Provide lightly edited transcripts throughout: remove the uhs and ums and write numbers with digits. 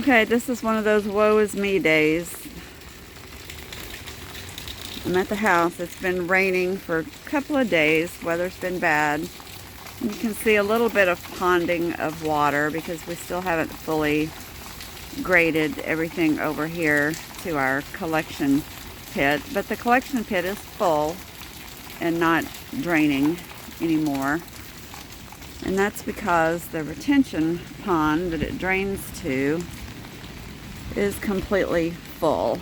Okay, this is one of those woe is me days. I'm at the house. It's been raining for a couple of days. Weather's been bad. You can see a little bit of ponding of water because we still haven't fully graded everything over here to our collection pit. But the collection pit is full and not draining anymore. And that's because the retention pond that it drains to is completely full.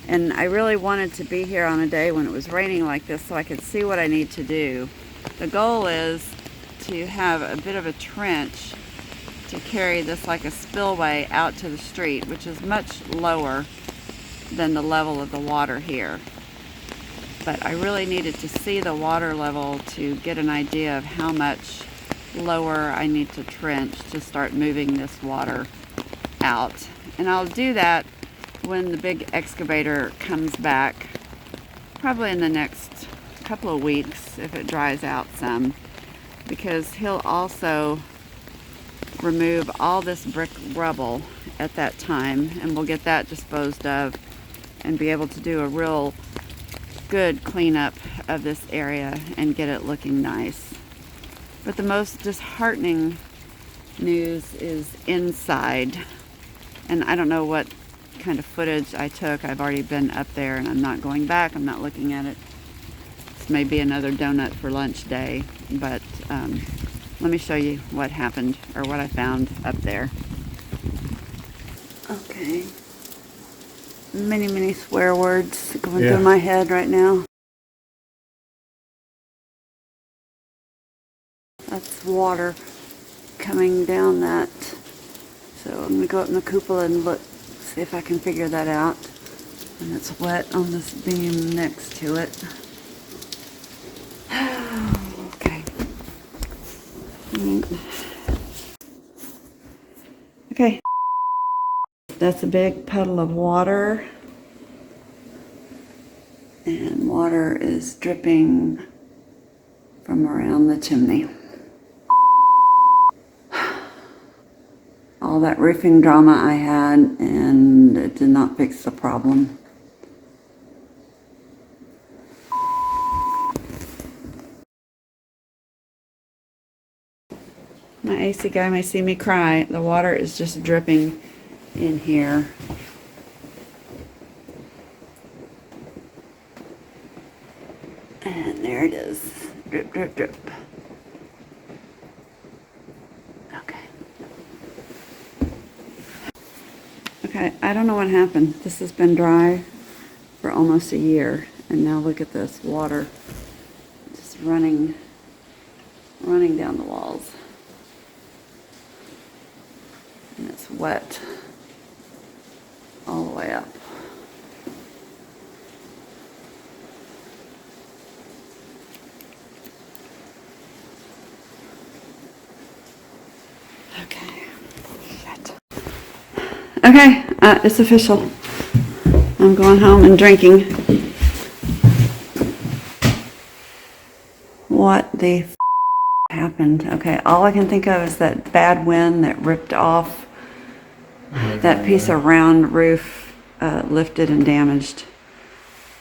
And I really wanted to be here on a day when it was raining like this so I could see what I need to do. The goal is to have a bit of a trench to carry this like a spillway out to the street, which is much lower than the level of the water here. But I really needed to see the water level to get an idea of how much lower I need to trench to start moving this water out. And I'll do that when the big excavator comes back, probably in the next couple of weeks if it dries out some, because he'll also remove all this brick rubble at that time, and we'll get that disposed of and be able to do a real good cleanup of this area and get it looking nice. But the most disheartening news is inside, and I don't know what kind of footage I took. I've already been up there and I'm not going back. I'm not looking at it. This may be another donut for lunch day, but let me show you what happened or what I found up there. Okay. Many swear words going through my head right now. That's water coming down that. So I'm going to go up in the cupola and look, see if I can figure that out. And it's wet on this beam next to it. Okay. Okay. That's a big puddle of water. And water is dripping from around the chimney. All that roofing drama I had, and it did not fix the problem. My AC guy may see me cry. The water is just dripping in here. And there it is. Drip, drip, drip. Okay, I don't know what happened. This has been dry for almost a year, and now look at this water just running down the walls. And it's wet all the way up. Okay. Shit. Okay, it's official. I'm going home and drinking. What the f happened? Okay, all I can think of is that bad wind that ripped off that piece of round roof, lifted and damaged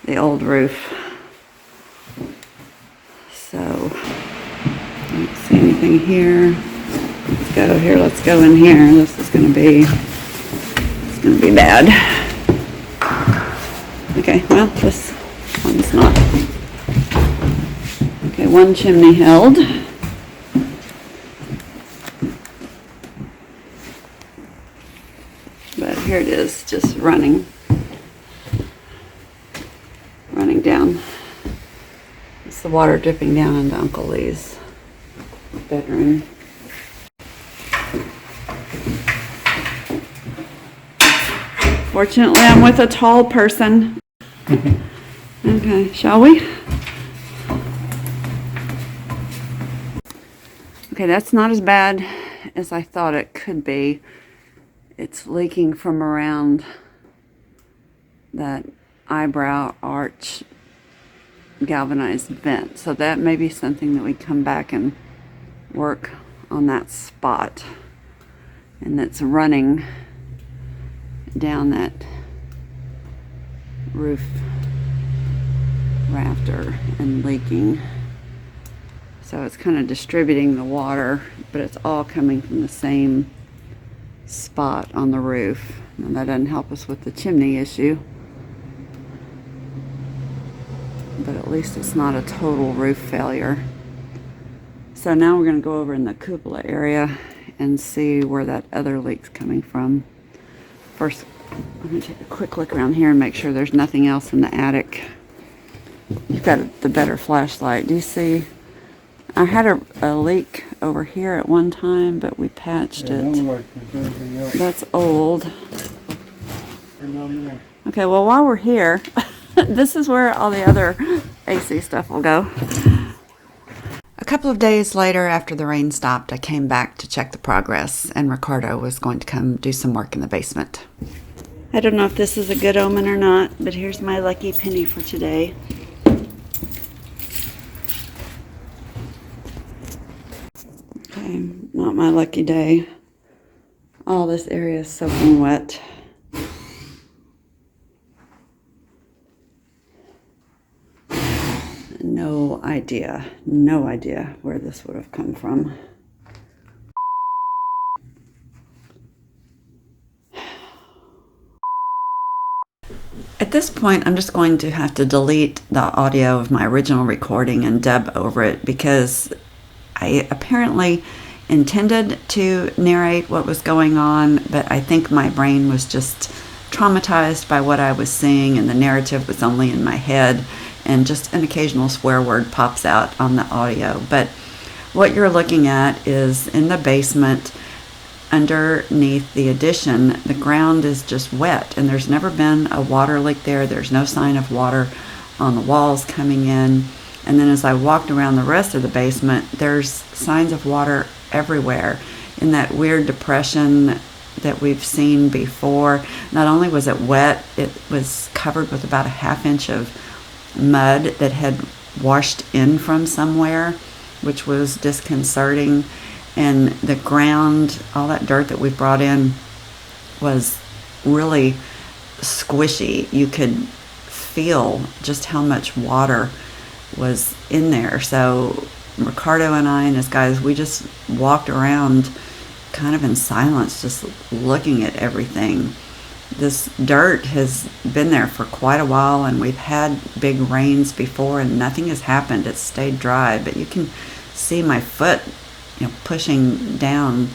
the old roof. So, I don't see anything here. Let's go here, let's go in here. This is going to be bad. Okay, well, this one's not. Okay, one chimney held. But here it is, just running down. It's the water dripping down into Uncle Lee's bedroom. Fortunately, I'm with a tall person. Okay, shall we? Okay, that's not as bad as I thought it could be. It's leaking from around that eyebrow arch galvanized vent. So that may be something that we come back and work on that spot. And it's running down that roof rafter and leaking. So it's kind of distributing the water, but it's all coming from the same spot on the roof. And that doesn't help us with the chimney issue. But at least it's not a total roof failure. So now we're going to go over in the cupola area and see where that other leak's coming from. First, I'm going to take a quick look around here and make sure there's nothing else in the attic. You've got the better flashlight. Do you see? I had a leak over here at one time, but we patched it. That's old. Okay, well, while we're here, this is where all the other AC stuff will go. A couple of days later, after the rain stopped, I came back to check the progress, and Ricardo was going to come do some work in the basement. I don't know if this is a good omen or not, but here's my lucky penny for today. Okay, not my lucky day. All this area is soaking wet. No idea where this would have come from. At this point, I'm just going to have to delete the audio of my original recording and dub over it because I apparently intended to narrate what was going on, but I think my brain was just traumatized by what I was seeing, and the narrative was only in my head, and just an occasional swear word pops out on the audio. But what you're looking at is in the basement, underneath the addition, the ground is just wet, and there's never been a water leak there. There's no sign of water on the walls coming in. And then as I walked around the rest of the basement, there's signs of water everywhere in that weird depression that we've seen before. Not only was it wet, it was covered with about a ½ inch of mud that had washed in from somewhere, which was disconcerting. And the ground, all that dirt that we brought in, was really squishy. You could feel just how much water was in there. So Ricardo and I and his guys, we just walked around kind of in silence, just looking at everything. This dirt has been there for quite a while, and we've had big rains before and nothing has happened. It's stayed dry, but you can see my foot, pushing down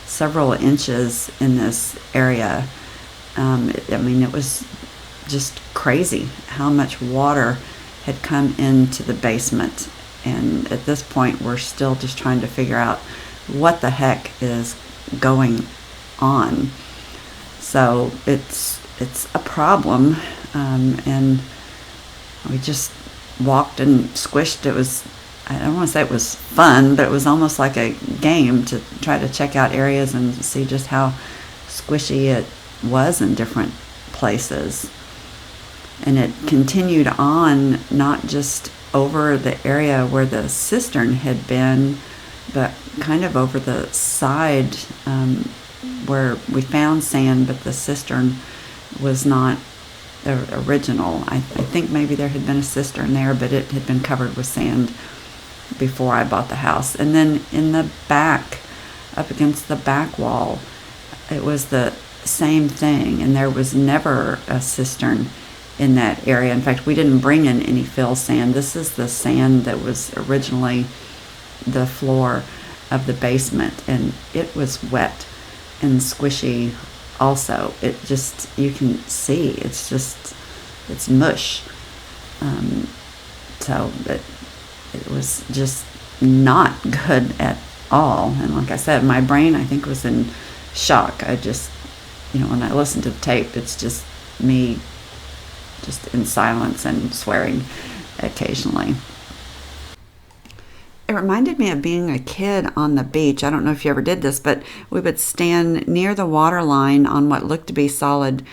several inches in this area. It was just crazy how much water had come into the basement. And at this point, we're still just trying to figure out what the heck is going on. So it's a problem, and we just walked and squished. It was, I don't want to say it was fun, but it was almost like a game to try to check out areas and see just how squishy it was in different places. And it continued on, not just over the area where the cistern had been, but kind of over the side where we found sand, but the cistern was not the original. I think maybe there had been a cistern there, but it had been covered with sand before I bought the house. And then in the back, up against the back wall, it was the same thing, and there was never a cistern in that area. In fact, we didn't bring in any fill sand. This is the sand that was originally the floor of the basement, and it was wet and squishy also. It just, you can see, it's mush. So it was just not good at all. And like I said, my brain, I think, was in shock. I just, when I listen to the tape, it's just me just in silence and swearing occasionally. It reminded me of being a kid on the beach. I don't know if you ever did this, but we would stand near the water line on what looked to be solid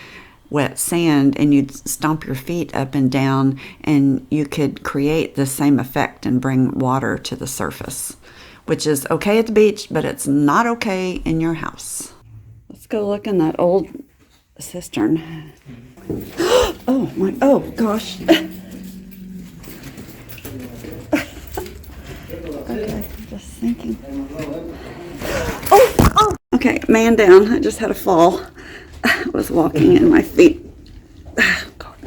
wet sand, and you'd stomp your feet up and down, and you could create the same effect and bring water to the surface, which is okay at the beach, but it's not okay in your house. Let's go look in that old cistern. Oh my, oh gosh. Okay, just thinking. Oh, okay, man down. I just had a fall. I was walking and my feet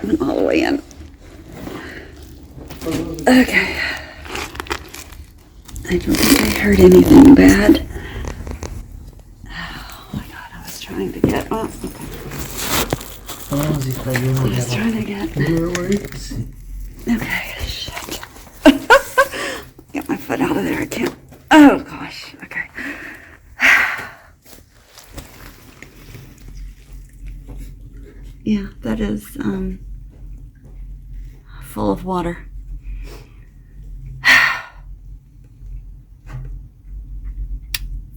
went all the way in. Okay. I don't think I heard anything bad. Oh my god, I was trying to get up. I was trying to get. Okay, shit. Get my foot out of there. I can't. Oh gosh. Okay. Yeah, that is full of water.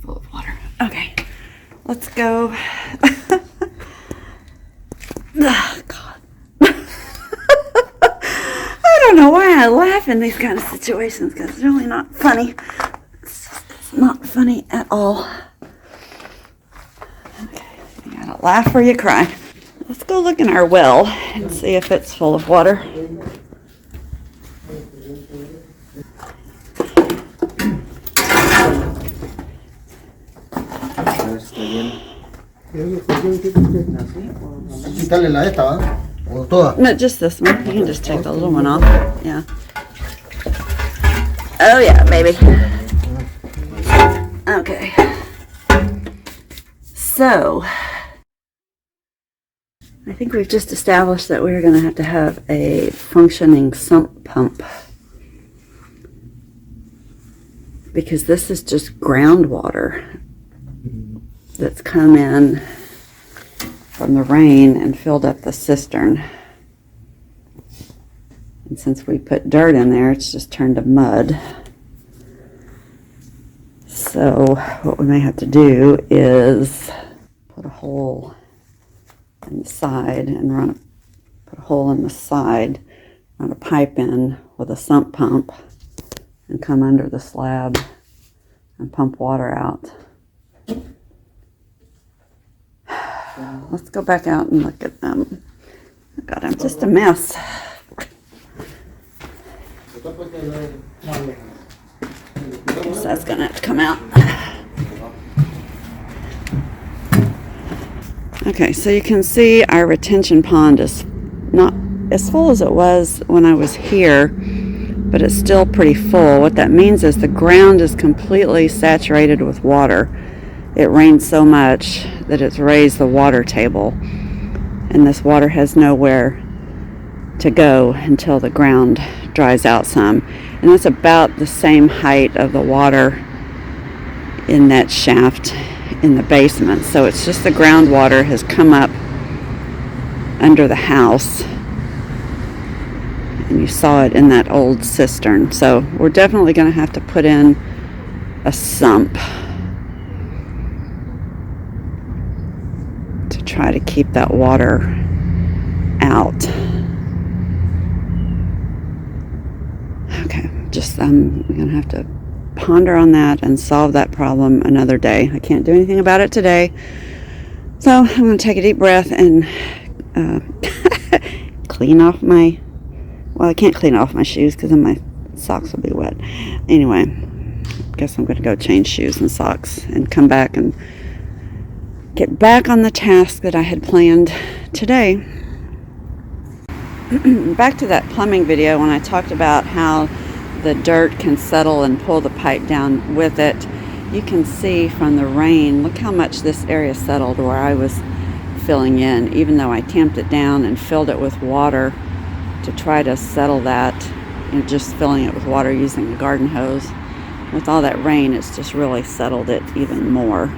Full of water. Okay, let's go. Oh, God. I don't know why I laugh in these kind of situations, because it's really not funny. It's not funny at all. Okay, you gotta laugh or you cry. Let's go look in our well and see if it's full of water. No, just this one. You can just take the little one off. Yeah. Oh yeah, baby. Okay. So, I think we've just established that we're going to have a functioning sump pump, because this is just groundwater that's come in from the rain and filled up the cistern. And since we put dirt in there, it's just turned to mud. So what we may have to do is put a hole in the side and put a hole in the side, run a pipe in with a sump pump, and come under the slab and pump water out. Let's go back out and look at them. Oh God, I'm just a mess. So that's gonna have to come out. Okay, so you can see our retention pond is not as full as it was when I was here, but it's still pretty full. What that means is the ground is completely saturated with water. It rained so much that it's raised the water table, and this water has nowhere to go until the ground dries out some. And it's about the same height of the water in that shaft in the basement. So it's just the groundwater has come up under the house, and you saw it in that old cistern. So we're definitely going to have to put in a sump to try to keep that water out. Okay, just I'm going to have to ponder on that and solve that problem another day. I can't do anything about it today. So I'm going to take a deep breath and clean off my, well, I can't clean off my shoes because then my socks will be wet. Anyway, I guess I'm going to go change shoes and socks and come back and get back on the task that I had planned today. Back to that plumbing video when I talked about how the dirt can settle and pull the pipe down with it. You can see from the rain, look how much this area settled where I was filling in, even though I tamped it down and filled it with water to try to settle that, and just filling it with water using a garden hose. With all that rain, it's just really settled it even more.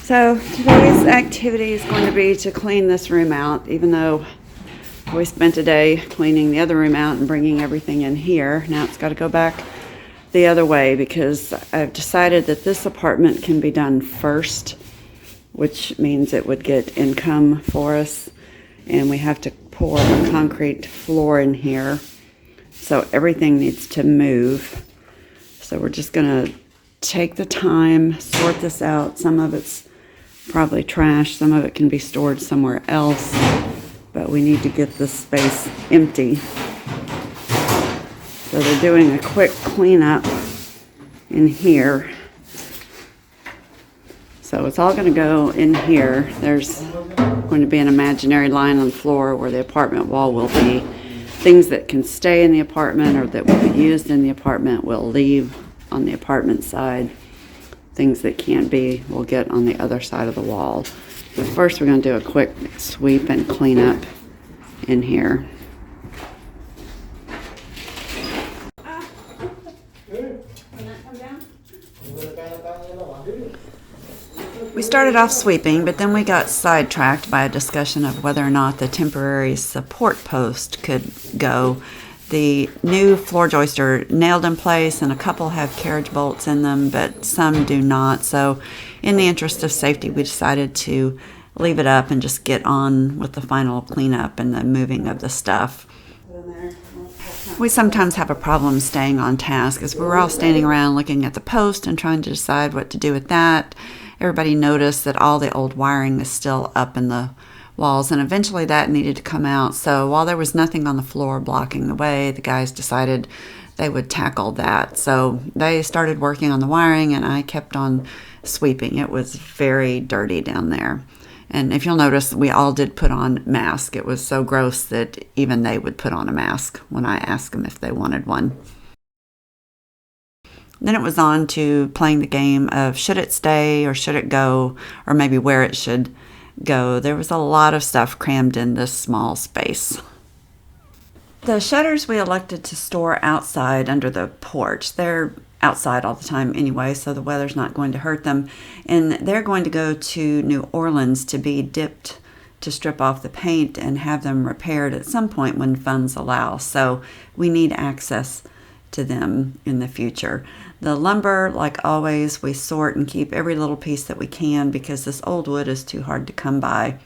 So today's activity is going to be to clean this room out, even though we spent a day cleaning the other room out and bringing everything in here. Now it's got to go back the other way because I've decided that this apartment can be done first, which means it would get income for us, and we have to pour a concrete floor in here, so everything needs to move. So we're just going to take the time, sort this out. Some of it's probably trash. Some of it can be stored somewhere else, but we need to get this space empty. So they're doing a quick cleanup in here. So it's all going to go in here. There's going to be an imaginary line on the floor where the apartment wall will be. Things that can stay in the apartment or that will be used in the apartment will leave on the apartment side. Things that can't be will get on the other side of the wall. But first we're going to do a quick sweep and clean up in here. We started off sweeping, but then we got sidetracked by a discussion of whether or not the temporary support post could go. The new floor joists are nailed in place, and a couple have carriage bolts in them, but some do not. So in the interest of safety, we decided to leave it up and just get on with the final cleanup and the moving of the stuff. We sometimes have a problem staying on task as we're all standing around looking at the post and trying to decide what to do with that. Everybody noticed that all the old wiring is still up in the walls, and eventually that needed to come out. So while there was nothing on the floor blocking the way, the guys decided they would tackle that. So they started working on the wiring, and I kept on sweeping. It was very dirty down there. And if you'll notice, we all did put on masks. It was so gross that even they would put on a mask when I asked them if they wanted one. Then it was on to playing the game of should it stay or should it go, or maybe where it should go. There was a lot of stuff crammed in this small space. The shutters we elected to store outside under the porch. They're outside all the time anyway, so the weather's not going to hurt them. And they're going to go to New Orleans to be dipped to strip off the paint and have them repaired at some point when funds allow. So we need access to them in the future. The lumber, like always, we sort and keep every little piece that we can because this old wood is too hard to come by.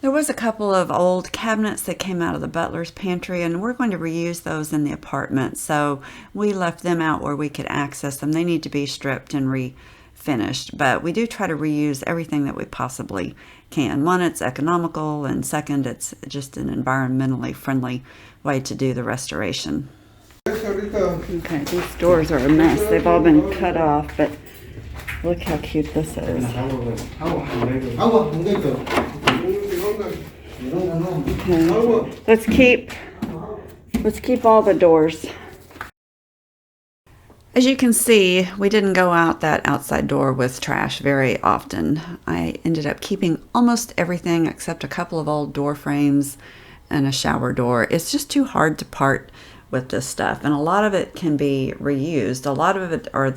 There was a couple of old cabinets that came out of the butler's pantry, and we're going to reuse those in the apartment. So we left them out where we could access them. They need to be stripped and refinished, but we do try to reuse everything that we possibly can. One, it's economical, and second, it's just an environmentally friendly way to do the restoration. Okay, these doors are a mess. They've all been cut off, but look how cute this is. Okay, let's keep all the doors. As you can see, we didn't go out that outside door with trash very often. I ended up keeping almost everything except a couple of old door frames and a shower door. It's just too hard to part with this stuff, and a lot of it can be reused. A lot of it are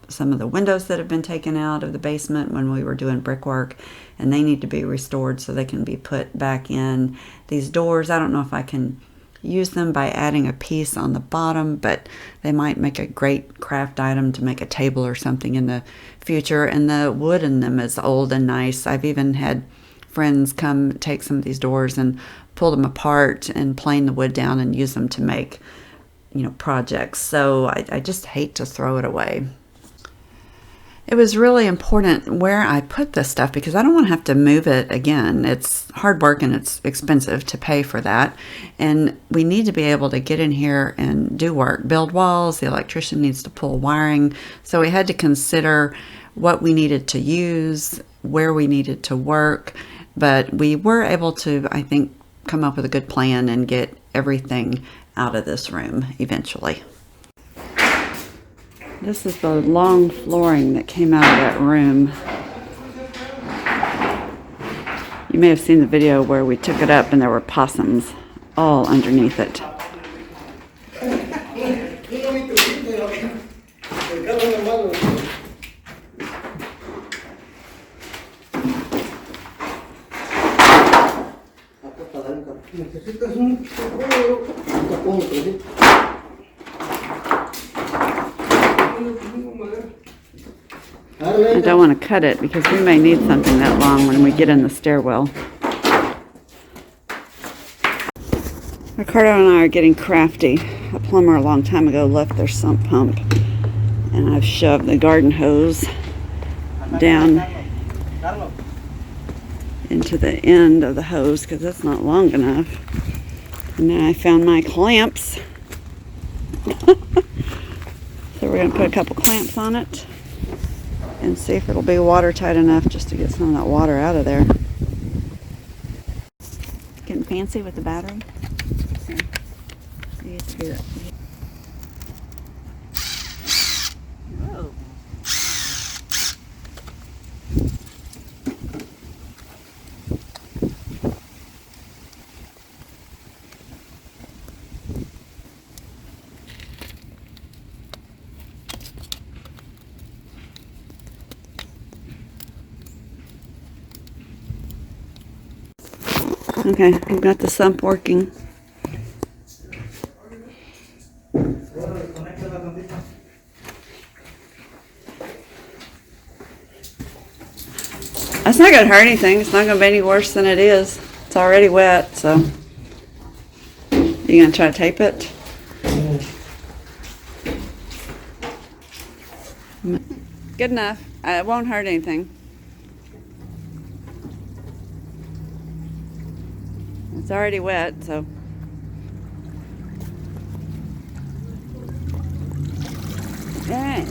some of the windows that have been taken out of the basement when we were doing brickwork, and they need to be restored so they can be put back in. These doors, I don't know if I can use them by adding a piece on the bottom, but they might make a great craft item to make a table or something in the future. And the wood in them is old and nice. I've even had friends come take some of these doors and pull them apart and plane the wood down and use them to make, projects. So I just hate to throw it away. It was really important where I put this stuff because I don't want to have to move it again. It's hard work and it's expensive to pay for that. And we need to be able to get in here and do work, build walls. The electrician needs to pull wiring. So we had to consider what we needed to use, where we needed to work. But we were able to, I think, come up with a good plan and get everything out of this room eventually. This is the long flooring that came out of that room. You may have seen the video where we took it up and there were possums all underneath it. I don't want to cut it because we may need something that long when we get in the stairwell. Ricardo and I are getting crafty. A plumber a long time ago left their sump pump, and I've shoved the garden hose down into the end of the hose because that's not long enough. And then I found my clamps. So we're going to put a couple clamps on it and see if it'll be watertight enough just to get some of that water out of there. Getting fancy with the battery. Here. You get to do that. Whoa. Okay, we've got the sump working. That's not going to hurt anything. It's not going to be any worse than it is. It's already wet, so. You going to try to tape it? Good enough. It won't hurt anything. It's already wet, so. All right.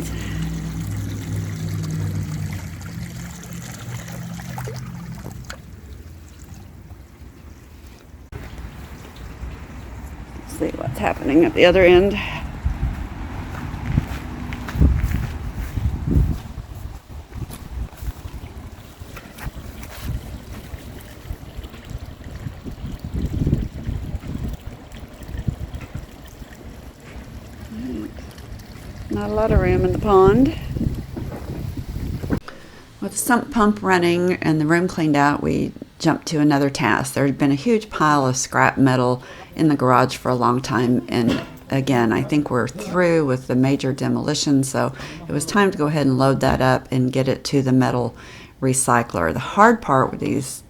Let's see what's happening at the other end. Not a lot of room in the pond. With the sump pump running and the room cleaned out, we jumped to another task. There had been a huge pile of scrap metal in the garage for a long time, and again, I think we're through with the major demolition, so it was time to go ahead and load that up and get it to the metal recycler. The hard part with these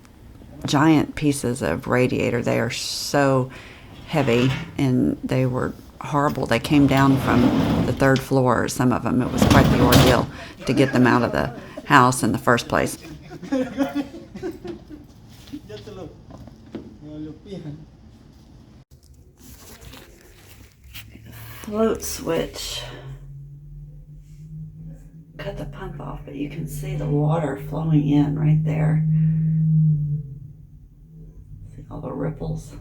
giant pieces of radiator, they are so heavy, and they were horrible. They came down from the third floor, some of them. It was quite the ordeal to get them out of the house in the first place. Float switch. Cut the pump off, but you can see the water flowing in right there. See all the ripples.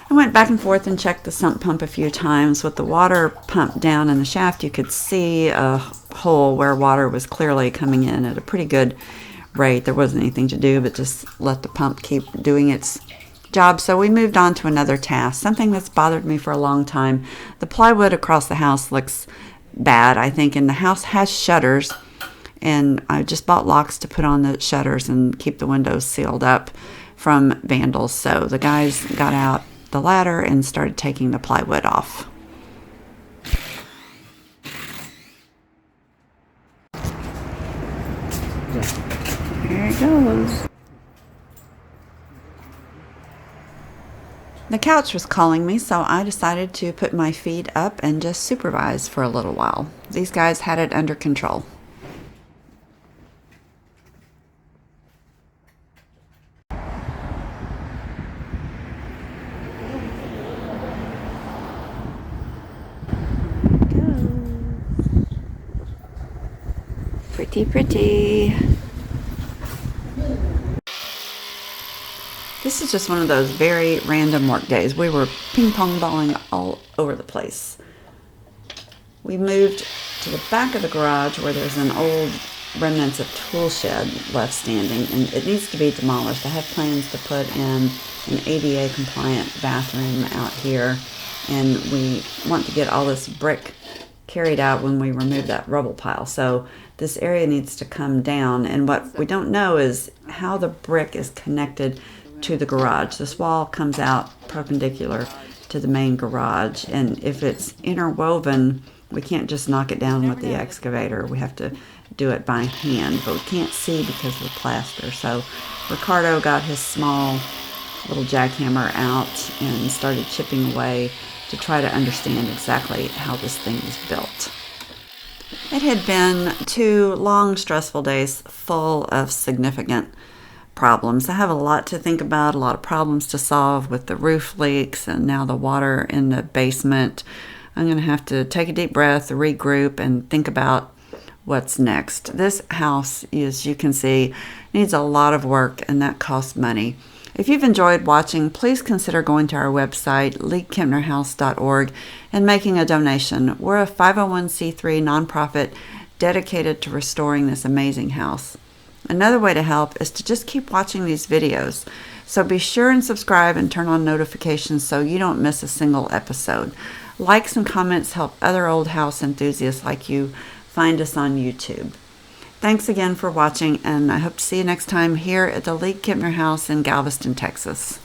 I went back and forth and checked the sump pump a few times. With the water pumped down in the shaft, you could see a hole where water was clearly coming in at a pretty good rate. There wasn't anything to do but just let the pump keep doing its job. So we moved on to another task, something that's bothered me for a long time. The plywood across the house looks bad, I think, and the house has shutters, and I just bought locks to put on the shutters and keep the windows sealed up from vandals. So the guys got out the ladder and started taking the plywood off. Here it goes. The couch was calling me, so I decided to put my feet up and just supervise for a little while. These guys had it under control. Pretty, pretty. This is just one of those very random work days. We were ping-pong balling all over the place. We moved to the back of the garage where there's an old remnants of tool shed left standing, and it needs to be demolished. I have plans to put in an ADA compliant bathroom out here, and we want to get all this brick carried out when we remove that rubble pile. So this area needs to come down, and what we don't know is how the brick is connected to the garage. This wall comes out perpendicular to the main garage, and if it's interwoven, we can't just knock it down with the excavator. We have to do it by hand, but we can't see because of the plaster. So Ricardo got his small little jackhammer out and started chipping away to try to understand exactly how this thing is built. It had been 2 long, stressful days full of significant problems. I have a lot to think about, a lot of problems to solve with the roof leaks and now the water in the basement. I'm going to have to take a deep breath, regroup, and think about what's next. This house, as you can see, needs a lot of work, and that costs money. If you've enjoyed watching, please consider going to our website, League-Kempner and making a donation. We're a 501c3 nonprofit dedicated to restoring this amazing house. Another way to help is to just keep watching these videos. So be sure and subscribe and turn on notifications so you don't miss a single episode. Likes and comments help other old house enthusiasts like you find us on YouTube. Thanks again for watching, and I hope to see you next time here at the League-Kempner House in Galveston, Texas.